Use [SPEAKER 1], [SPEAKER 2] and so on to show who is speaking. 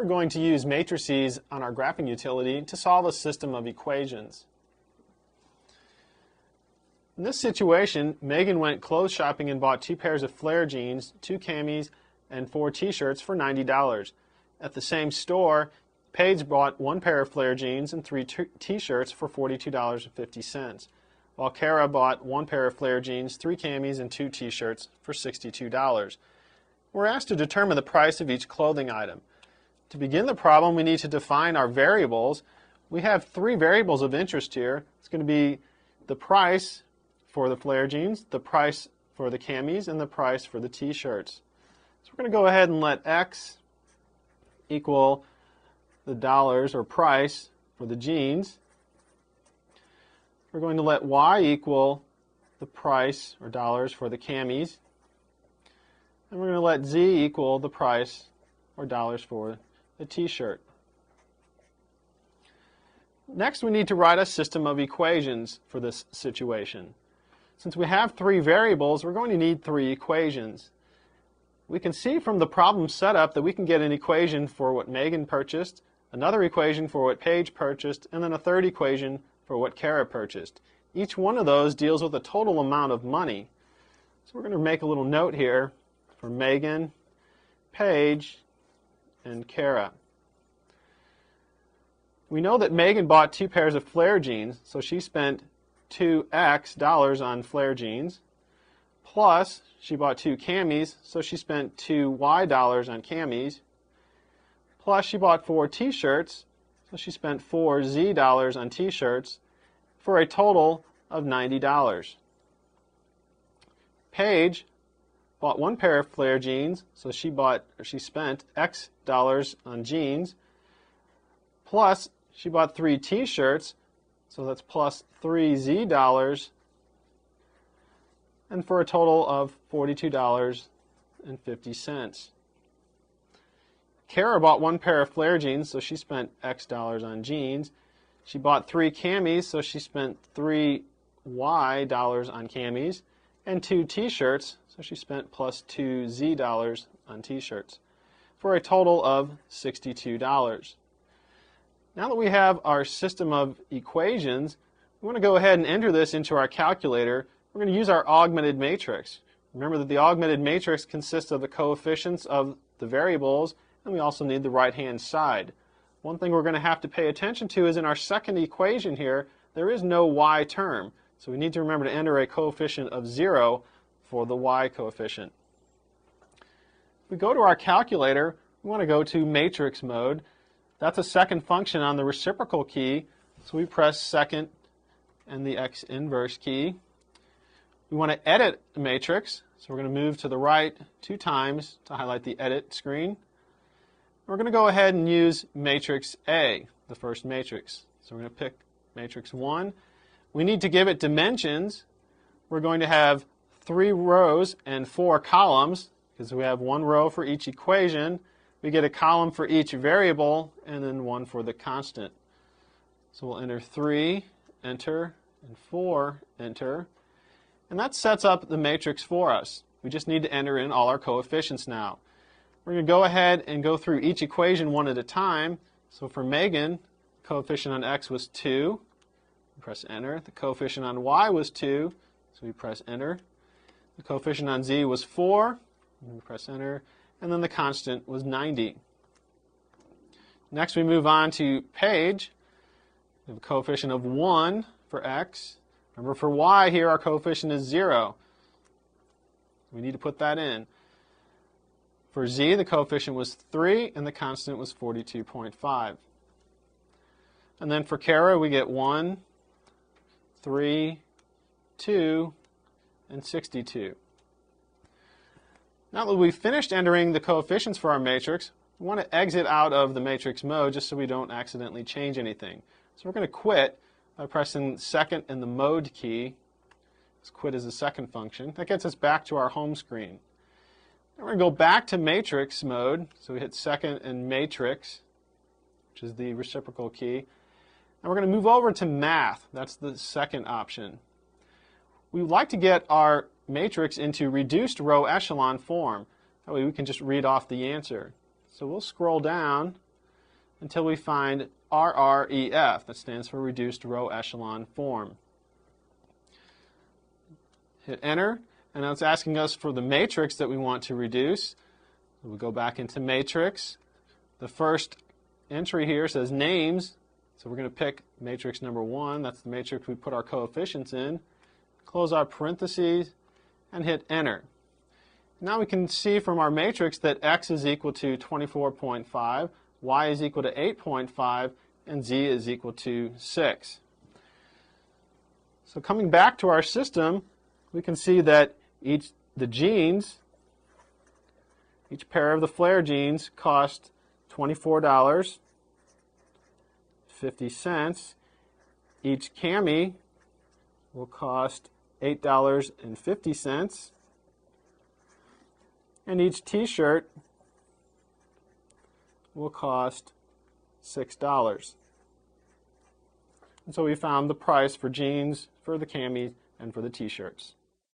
[SPEAKER 1] we're going to use matrices on our graphing utility to solve a system of equations. In this situation, Megan went clothes shopping and bought 2 pairs of flare jeans, 2 camis, and 4 t-shirts for $90. At the same store, Paige bought 1 pair of flare jeans and 3 t-shirts for $42.50, while Kara bought 1 pair of flare jeans, 3 camis, and 2 t-shirts for $62. We're asked to determine the price of each clothing item. To begin the problem, we need to define our variables. We have 3 variables of interest here. It's going to be the price for the flare jeans, the price for the camis, and the price for the t-shirts. So we're going to go ahead and let x equal the dollars or price for the jeans. We're going to let y equal the price or dollars for the camis. And we're going to let z equal the price or dollars for the t-shirt. Next, we need to write a system of equations for this situation. Since we have 3 variables, we're going to need 3 equations. We can see from the problem setup that we can get an equation for what Megan purchased, another equation for what Paige purchased, and then a third equation for what Kara purchased. Each one of those deals with a total amount of money. So we're going to make a little note here for Megan, Paige, and Kara. We know that Megan bought 2 pairs of flare jeans, so she spent $2 on flare jeans, plus she bought 2 camis, so she spent $2 on camis, plus she bought 4 t-shirts, so she spent $4 on t-shirts, for a total of $90. Paige bought 1 pair of flare jeans, so she spent X dollars on jeans, plus she bought 3 t-shirts, so that's plus $3 and for a total of $42.50. Kara bought 1 pair of flare jeans, so she spent X dollars on jeans. She bought 3 camis, so she spent $3Y on camis, and 2 t-shirts, so she spent plus $2Z on t-shirts, for a total of $62. Now that we have our system of equations, we want to go ahead and enter this into our calculator. We're going to use our augmented matrix. Remember that the augmented matrix consists of the coefficients of the variables, and we also need the right-hand side. One thing we're going to have to pay attention to is in our second equation here, there is no y term. So we need to remember to enter a coefficient of 0 for the y coefficient. If we go to our calculator, we want to go to matrix mode. That's a second function on the reciprocal key, so we press second and the x inverse key. We want to edit a matrix, so we're going to move to the right 2 times to highlight the edit screen. We're going to go ahead and use matrix A, the first matrix. So we're going to pick matrix 1. We need to give it dimensions. We're going to have 3 rows and 4 columns, because we have 1 row for each equation. We get a column for each variable, and then 1 for the constant. So we'll enter 3, enter, and 4, enter. And that sets up the matrix for us. We just need to enter in all our coefficients now. We're going to go ahead and go through each equation one at a time. So for Megan, the coefficient on x was 2. We press enter. The coefficient on y was 2, so we press enter. The coefficient on z was 4, and we press enter. And then the constant was 90. Next we move on to Paige. We have a coefficient of 1 for x. Remember for y here our coefficient is 0. We need to put that in. For z the coefficient was 3 and the constant was 42.5. And then for Kara we get 1, 3, 2, and 62. Now that we've finished entering the coefficients for our matrix, we want to exit out of the matrix mode just so we don't accidentally change anything. So we're going to quit by pressing second and the mode key. This quit is the second function. That gets us back to our home screen. Now we're going to go back to matrix mode. So we hit second and matrix, which is the reciprocal key. And we're going to move over to math. That's the second option. We would like to get our matrix into reduced row echelon form. That way we can just read off the answer. So we'll scroll down until we find RREF, that stands for Reduced Row Echelon Form. Hit enter, and now it's asking us for the matrix that we want to reduce. So we go back into matrix. The first entry here says names, so we're going to pick matrix number 1. That's the matrix we put our coefficients in. Close our parentheses and hit enter. Now we can see from our matrix that x is equal to 24.5, y is equal to 8.5, and z is equal to 6. So coming back to our system, we can see that each pair of the flare genes cost $24.50. Each cami will cost $8.50. And each t-shirt will cost $6. And so we found the price for jeans, for the camis, and for the t-shirts.